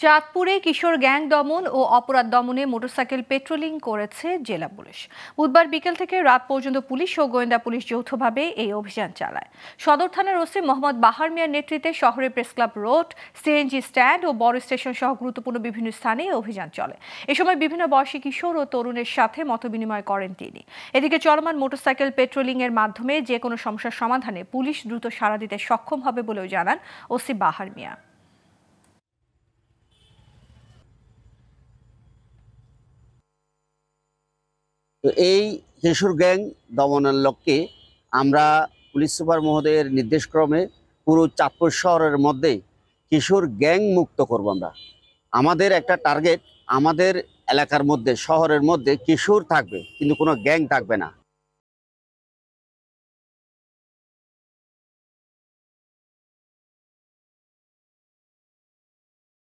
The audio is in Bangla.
চাঁদপুরে কিশোর গ্যাং দমন ও অপরাধ দমনে মোটরসাইকেল পেট্রোলিং করেছে জেলা পুলিশ। বুধবার বিকেল থেকে রাত পর্যন্ত পুলিশ ও গোয়েন্দা পুলিশ যৌথভাবে এই অভিযান চালায়। সদর থানার ওসি মোহাম্মদ বাহার মিয়ার নেতৃত্বে শহরের প্রেসক্লাব রোড, সিএনজি স্ট্যান্ড ও বড় স্টেশন সহ গুরুত্বপূর্ণ বিভিন্ন স্থানে এই অভিযান চলে। এ সময় বিভিন্ন বয়সী কিশোর ও তরুণের সাথে মতবিনিময় করেন তিনি। এদিকে চলমান মোটরসাইকেল পেট্রোলিং এর মাধ্যমে যে কোনো সমস্যার সমাধানে পুলিশ দ্রুত সাড়া দিতে সক্ষম হবে বলেও জানান ওসি বাহার মিয়া। তো এই কিশোর গ্যাং দমনের লক্ষ্যে আমরা পুলিশ সুপার মহোদয়ের নির্দেশক্রমে পুরো চাঁদপুর শহরের মধ্যে কিশোর গ্যাং মুক্ত করব। আমাদের একটা টার্গেট, আমাদের এলাকার মধ্যে শহরের মধ্যে কিশোর থাকবে কিন্তু কোনো গ্যাং থাকবে না।